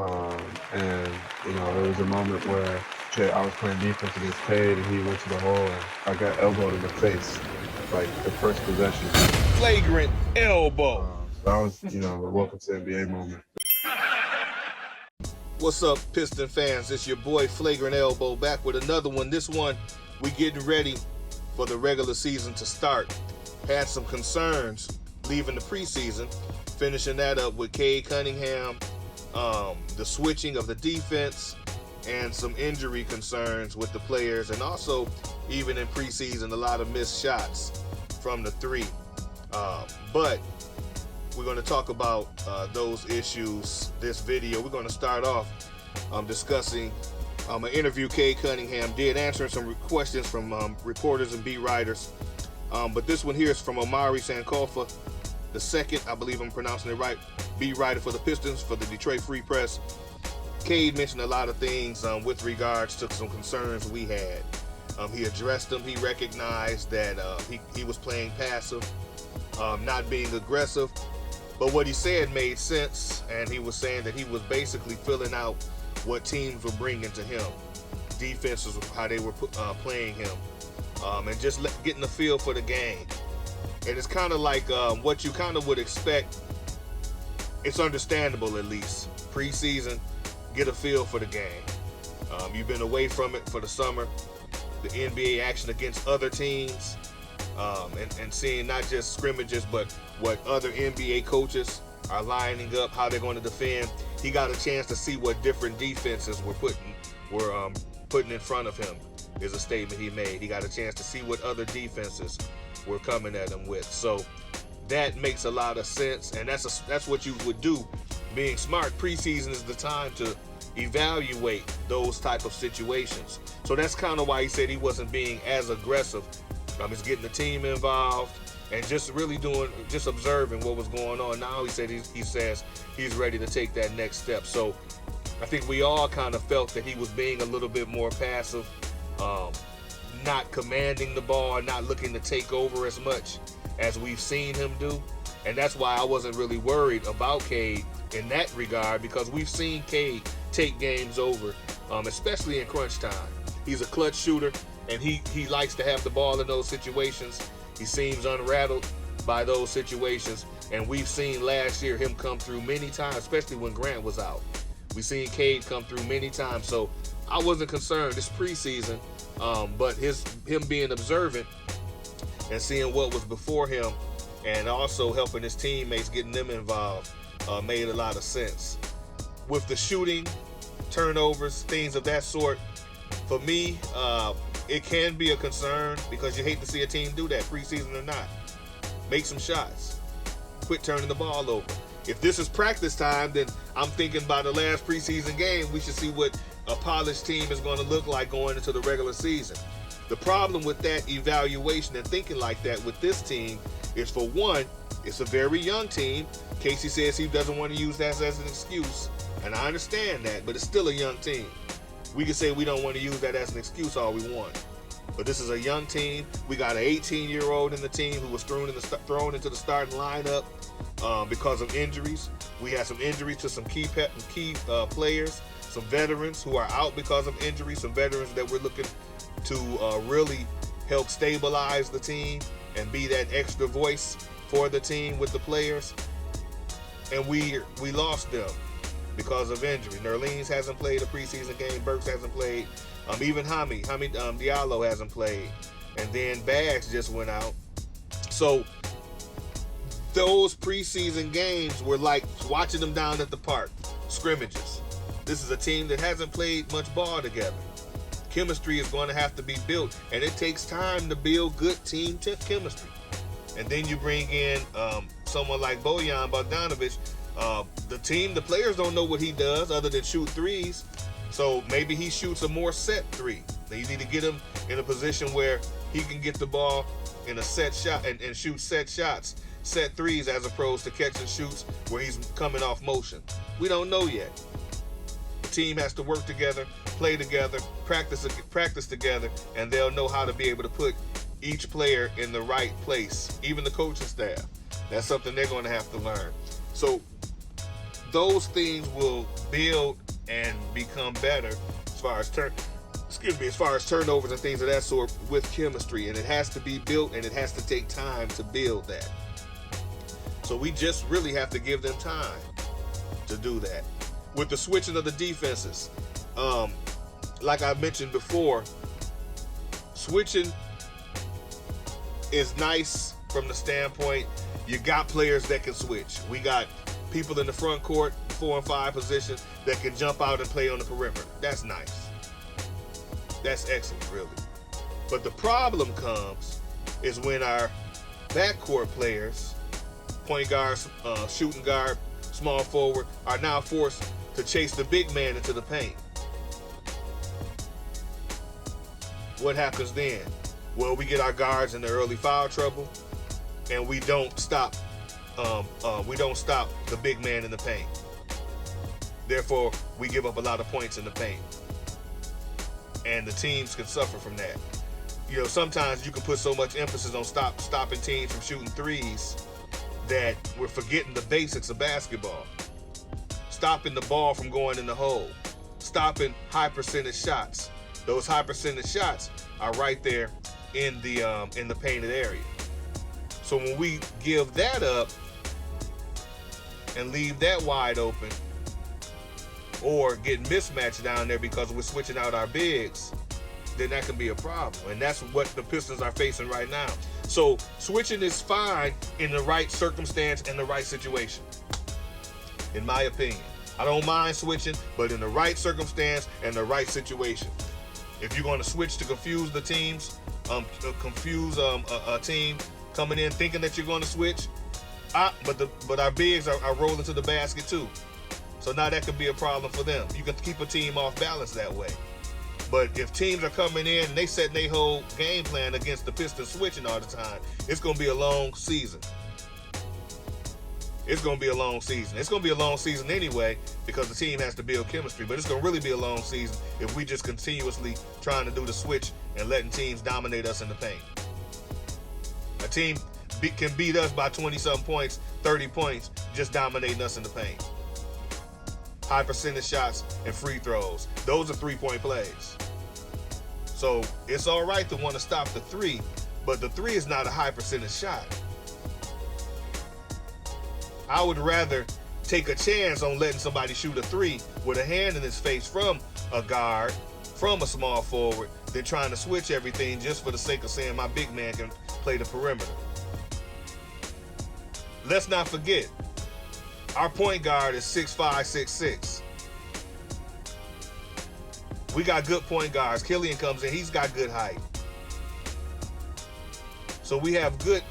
And, there was a moment where I was playing defense against Cade, and he went to the hole, and I got elbowed in the face, like the first possession. Flagrant elbow. So that was, a welcome to NBA moment. What's up, Piston fans? It's your boy Flagrant Elbow back with another one. This one, we getting ready for the regular season to start. Had some concerns leaving the preseason, finishing that up with Cade Cunningham, the switching of the defense, and some injury concerns with the players, and also even in preseason, a lot of missed shots from the three. But we're going to talk about those issues this video. We're going to start off discussing an interview Cade Cunningham did, answering some questions from reporters and beat writers. But this one here is from Omari Sankofa, the second, I believe I'm pronouncing it right, beat writer for the Pistons for the Detroit Free Press. Cade mentioned a lot of things with regards to some concerns we had. He addressed them. He recognized that he was playing passive, not being aggressive. But what he said made sense, and he was saying that he was basically filling out what teams were bringing to him, defenses, how they were playing him, and just getting a feel for the game. And it's kind of like what you kind of would expect. It's understandable, at least. Preseason, get a feel for the game. You've been away from it for the summer, the NBA action against other teams, and seeing not just scrimmages, but what other NBA coaches are lining up, how they're going to defend. He got a chance to see what different defenses were putting in front of him, is a statement he made. He got a chance to see what other defenses were coming at him with. So that makes a lot of sense, and that's what you would do. Being smart, preseason is the time to evaluate those type of situations. So that's kind of why he said he wasn't being as aggressive. He's getting the team involved and just really just observing what was going on. Now he says he's ready to take that next step. So I think we all kind of felt that he was being a little bit more passive, not commanding the ball, not looking to take over as much as we've seen him do. And that's why I wasn't really worried about Cade in that regard, because we've seen Cade take games over, especially in crunch time. He's a clutch shooter, and he likes to have the ball in those situations. He seems unrattled by those situations, and we've seen last year him come through many times, especially when Grant was out. We've seen Cade come through many times, so I wasn't concerned. It's preseason, but him being observant and seeing what was before him, and also helping his teammates, getting them involved, made a lot of sense. With the shooting, turnovers, things of that sort, for me, it can be a concern, because you hate to see a team do that, preseason or not. Make some shots. Quit turning the ball over. If this is practice time, then I'm thinking by the last preseason game, we should see what a polished team is going to look like going into the regular season. The problem with that evaluation and thinking like that with this team is, for one, it's a very young team. Casey says he doesn't want to use that as an excuse, and I understand that, but it's still a young team. We can say we don't want to use that as an excuse all we want, but this is a young team. We got an 18-year-old in the team who was thrown into the starting lineup because of injuries. We had some injuries to some key players, some veterans who are out because of injuries, some veterans that we're looking to really help stabilize the team and be that extra voice for the team with the players. And we lost them because of injury. Nerlens hasn't played a preseason game. Burks hasn't played. Even Hami Diallo hasn't played. And then Bags just went out. So those preseason games were like watching them down at the park, scrimmages. This is a team that hasn't played much ball together. Chemistry is going to have to be built, and it takes time to build good team chemistry. And then you bring in someone like Bojan Bogdanovic. The players don't know what he does other than shoot threes. So maybe he shoots a more set three. Then you need to get him in a position where he can get the ball in a set shot and shoot set shots, set threes, as opposed to catch and shoots where he's coming off motion. We don't know yet. The team has to work together, play together, practice together, and they'll know how to be able to put each player in the right place, even the coaching staff. That's something they're going to have to learn. So those things will build and become better as far as turnovers and things of that sort with chemistry. And it has to be built, and it has to take time to build that. So we just really have to give them time to do that. With the switching of the defenses, like I mentioned before, switching is nice from the standpoint you got players that can switch. We got people in the front court, 4 and 5 position, that can jump out and play on the perimeter. That's nice. That's excellent, really. But the problem comes is when our backcourt players, point guards, shooting guard, small forward, are now forced to chase the big man into the paint. What happens then? Well, we get our guards in the early foul trouble, and we don't stop the big man in the paint. Therefore, we give up a lot of points in the paint, and the teams can suffer from that. You know, sometimes you can put so much emphasis on stopping teams from shooting threes that we're forgetting the basics of basketball. Stopping the ball from going in the hole, stopping high percentage shots. Those high percentage shots are right there in the painted area. So when we give that up and leave that wide open, or get mismatched down there because we're switching out our bigs, then that can be a problem. And that's what the Pistons are facing right now. So switching is fine in the right circumstance and the right situation, in my opinion. I don't mind switching, but in the right circumstance and the right situation. If you're going to switch to confuse the teams, a team coming in thinking that you're going to switch, but our bigs are rolling to the basket too. So now that could be a problem for them. You can keep a team off balance that way. But if teams are coming in and they setting their whole game plan against the Pistons switching all the time, it's going to be a long season. It's going to be a long season. It's going to be a long season anyway because the team has to build chemistry. But it's going to really be a long season if we just continuously trying to do the switch and letting teams dominate us in the paint. A team can beat us by 20-something points, 30 points, just dominating us in the paint. High percentage shots and free throws. Those are three-point plays. So it's all right to want to stop the three, but the three is not a high percentage shot. I would rather take a chance on letting somebody shoot a three with a hand in his face from a guard, from a small forward, than trying to switch everything just for the sake of saying my big man can play the perimeter. Let's not forget, our point guard is 6'5", 6'6". We got good point guards. Killian comes in, he's got good height. So we have good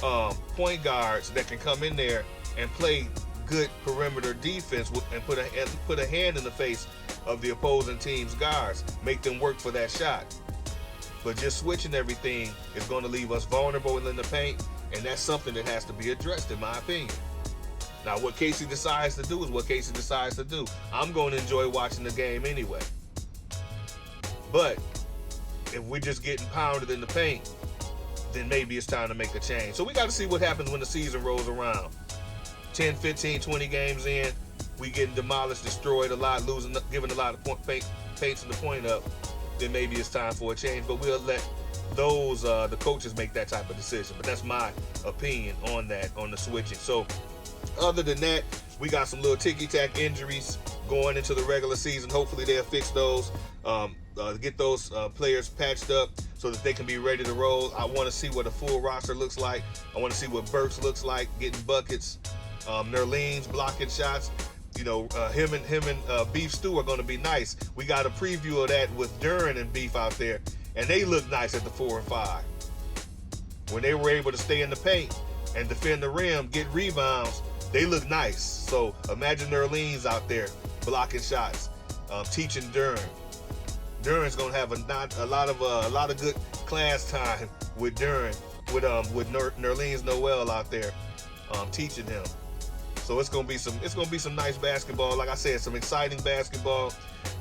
point guards that can come in there and play good perimeter defense and put a hand in the face of the opposing team's guards, make them work for that shot. But just switching everything is going to leave us vulnerable in the paint, and that's something that has to be addressed, in my opinion. Now, what Casey decides to do is what Casey decides to do. I'm going to enjoy watching the game anyway. But if we're just getting pounded in the paint, then maybe it's time to make a change. So we got to see what happens when the season rolls around. 10, 15, 20 games in, we getting demolished, destroyed a lot, giving a lot of paints in the point up, then maybe it's time for a change. But we'll let those the coaches make that type of decision. But that's my opinion on that, on the switching. So other than that, we got some little ticky-tack injuries going into the regular season. Hopefully they'll fix those, get those players patched up so that they can be ready to roll. I want to see what a full roster looks like. I want to see what Burks looks like, getting buckets. Nerlens blocking shots. You know, him and Beef Stew are going to be nice. We got a preview of that with Duran and Beef out there, and they look nice at the 4 and 5. When they were able to stay in the paint and defend the rim, get rebounds, they look nice. So imagine Nerlens out there blocking shots, teaching Duran. Duran's going to have a lot of good class time with Duran, with Nerlens Noel out there teaching him. So it's gonna be some nice basketball. Like I said, some exciting basketball.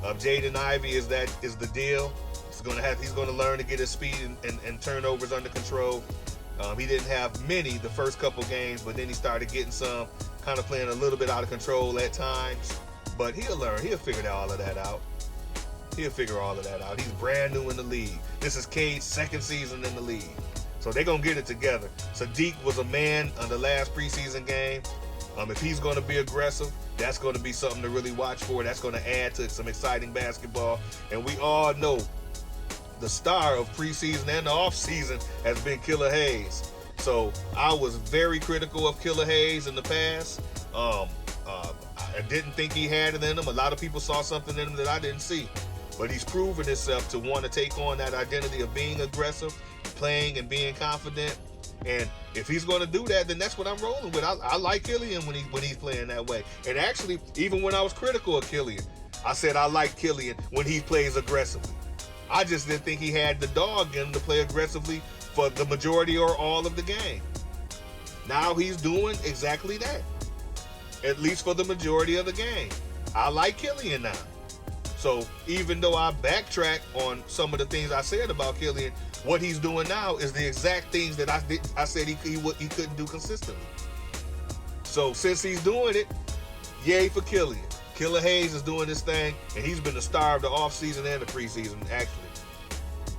Jaden Ivey is the deal. He's gonna learn to get his speed and turnovers under control. He didn't have many the first couple games, but then he started getting some. kind of playing a little bit out of control at times. But he'll learn. He'll figure all of that out. He'll figure all of that out. He's brand new in the league. This is Cade's second season in the league. So they're going to get it together. Sadiq was a man on the last preseason game. If he's going to be aggressive, that's going to be something to really watch for. That's going to add to some exciting basketball. And we all know the star of preseason and the offseason has been Killer Hayes. So I was very critical of Killer Hayes in the past. I didn't think he had it in him. A lot of people saw something in him that I didn't see. But he's proven himself to want to take on that identity of being aggressive, playing and being confident. And if he's going to do that, then that's what I'm rolling with. I like Killian when he's playing that way. And actually, even when I was critical of Killian, I said I like Killian when he plays aggressively. I just didn't think he had the dog in him to play aggressively for the majority or all of the game. Now he's doing exactly that, at least for the majority of the game. I like Killian now. So even though I backtrack on some of the things I said about Killian, what he's doing now is the exact things that I said he couldn't do consistently. So since he's doing it, yay for Killian. Killer Hayes is doing this thing, and he's been the star of the offseason and the preseason, actually.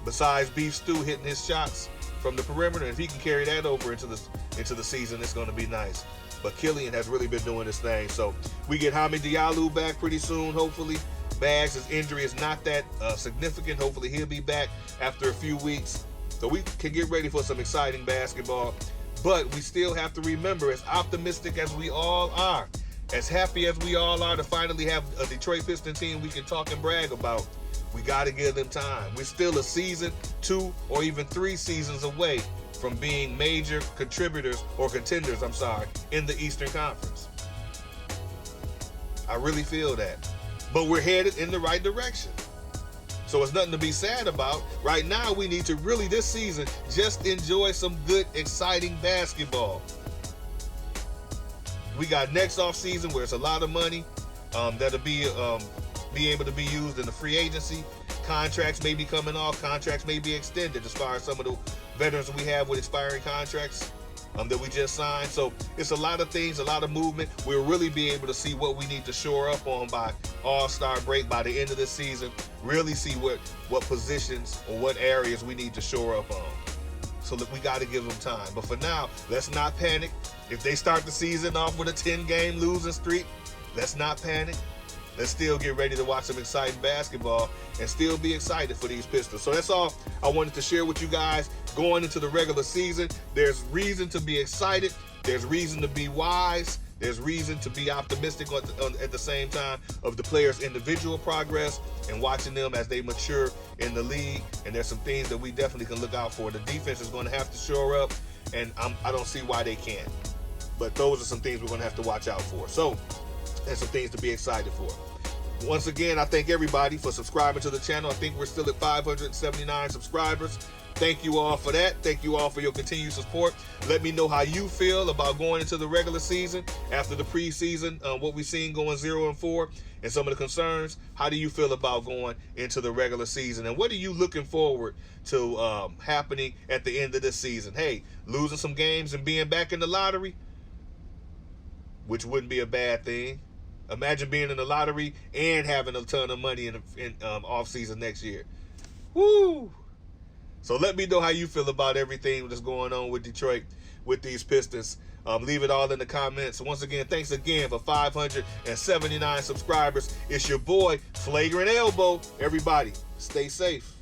Besides Beef Stew hitting his shots from the perimeter, if he can carry that over into the season, it's going to be nice. But Killian has really been doing this thing. So we get Hamid Diallo back pretty soon, hopefully. Bags' injury is not that significant. Hopefully he'll be back after a few weeks. So we can get ready for some exciting basketball. But we still have to remember, as optimistic as we all are, as happy as we all are to finally have a Detroit Pistons team we can talk and brag about, we got to give them time. We're still a season, 2 or even 3 seasons away from being major contributors or contenders, in the Eastern Conference. I really feel that. But we're headed in the right direction. So it's nothing to be sad about. Right now, we need to really, this season, just enjoy some good, exciting basketball. We got next off season where it's a lot of money that'll be able to be used in the free agency. Contracts may be coming off. Contracts may be extended as far as some of the veterans we have with expiring contracts that we just signed. So it's a lot of things, a lot of movement. We'll really be able to see what we need to shore up on by All-Star break, by the end of the season. Really see what positions or what areas we need to shore up on. So that we got to give them time. But for now, let's not panic. If they start the season off with a 10-game losing streak, let's not panic. Let's still get ready to watch some exciting basketball and still be excited for these Pistons. So that's all I wanted to share with you guys going into the regular season. There's reason to be excited. There's reason to be wise. There's reason to be optimistic at the same time of the players' individual progress and watching them as they mature in the league. And there's some things that we definitely can look out for. The defense is going to have to shore up, and I don't see why they can't. But those are some things we're going to have to watch out for. So there's some things to be excited for. Once again, I thank everybody for subscribing to the channel. I think we're still at 579 subscribers. Thank you all for that. Thank you all for your continued support. Let me know how you feel about going into the regular season after the preseason, what we've seen going 0-4 and some of the concerns. How do you feel about going into the regular season? And what are you looking forward to happening at the end of this season? Hey, losing some games and being back in the lottery, which wouldn't be a bad thing. Imagine being in the lottery and having a ton of money in off season next year. Woo! So let me know how you feel about everything that's going on with Detroit, with these Pistons. Leave it all in the comments. Once again, thanks again for 579 subscribers. It's your boy, Flagrant Elbow. Everybody, stay safe.